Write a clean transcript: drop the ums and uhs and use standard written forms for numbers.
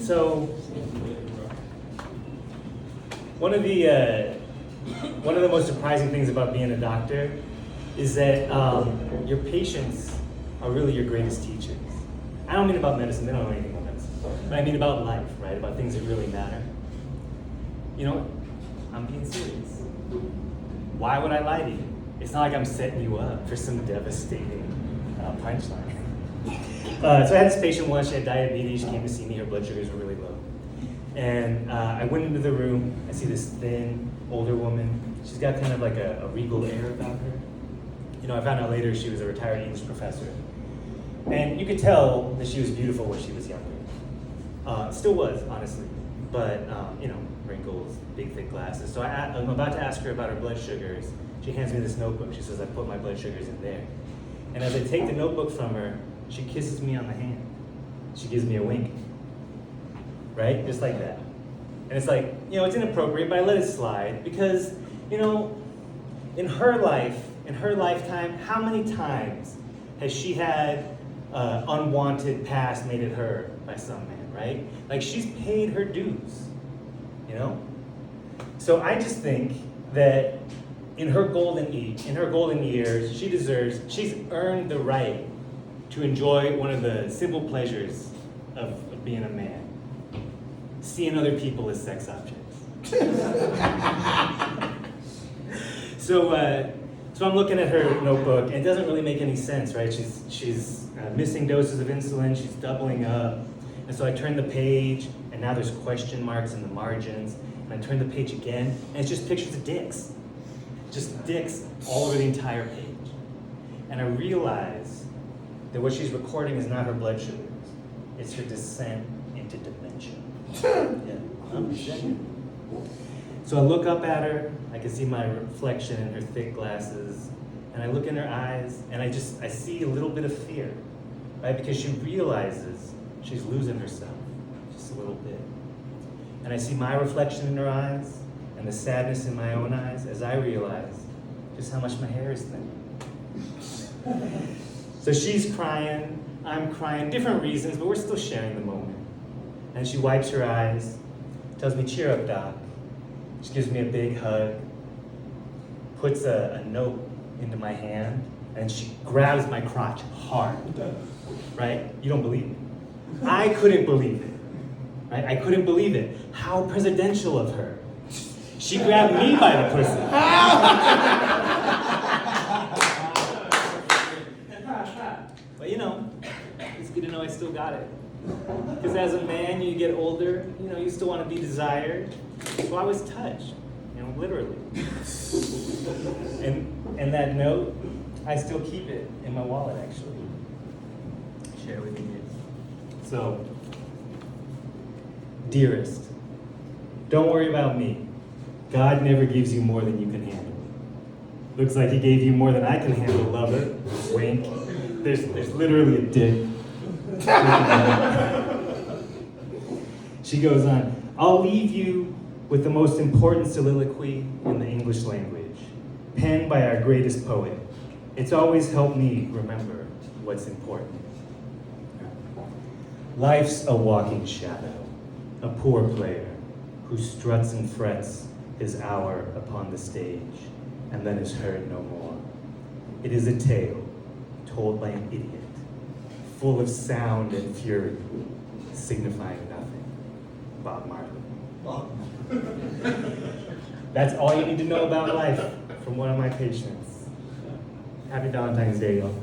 So, one of the most surprising things about being a doctor is that your patients are really your greatest teachers. I don't mean about medicine, they don't know anything about medicine, but I mean about life, right? About things that really matter. You know, I'm being serious. Why would I lie to you? It's not like I'm setting you up for some devastating punchline. So I had this patient once, she had diabetes, she came to see me, her blood sugars were really low. And I went into the room, I see this thin, older woman. She's got kind of like a regal air about her. You know, I found out later she was a retired English professor. And you could tell that she was beautiful when she was younger. Still was, honestly. But, you know, wrinkles, big, thick glasses. So I'm about to ask her about her blood sugars. She hands me this notebook. She says, I put my blood sugars in there. And as I take the notebook from her, she kisses me on the hand. She gives me a wink. Right? Just like that. And it's like, you know, it's inappropriate, but I let it slide because, you know, in her life, in her lifetime, how many times has she had unwanted past made at her by some man, right? Like, she's paid her dues, you know? So I just think that in her golden years, she's earned the right to enjoy one of the simple pleasures of being a man. Seeing other people as sex objects. So I'm looking at her notebook, and it doesn't really make any sense, right? She's missing doses of insulin, she's doubling up. And so I turn the page, and now there's question marks in the margins. And I turn the page again, and it's just pictures of dicks. Just dicks all over the entire page. And I realize that what she's recording is not her blood sugars. It's her descent into dementia. Yeah. So I look up at her, I can see my reflection in her thick glasses, and I look in her eyes, and I see a little bit of fear, right? Because she realizes she's losing herself, just a little bit. And I see my reflection in her eyes, and the sadness in my own eyes, as I realize just how much my hair is thin. So she's crying, I'm crying, different reasons, but we're still sharing the moment. And she wipes her eyes, tells me, cheer up, doc. She gives me a big hug, puts a note into my hand, and she grabs my crotch hard, right? You don't believe it. I couldn't believe it, right? I couldn't believe it. How presidential of her. She grabbed me by the pussy. But you know, it's good to know I still got it. Because as a man, you get older, you know, you still want to be desired. So I was touched, you know, literally. And that note, I still keep it in my wallet, actually. Share it with you. So, dearest, don't worry about me. God never gives you more than you can handle. Looks like he gave you more than I can handle, lover. Wink. There's literally a dick. She goes on, I'll leave you with the most important soliloquy in the English language, penned by our greatest poet. It's always helped me remember what's important. Life's a walking shadow, a poor player who struts and frets his hour upon the stage and then is heard no more. It is a tale told by an idiot, full of sound and fury, signifying nothing. Bob Marley. That's all you need to know about life from one of my patients. Happy Valentine's Day, y'all.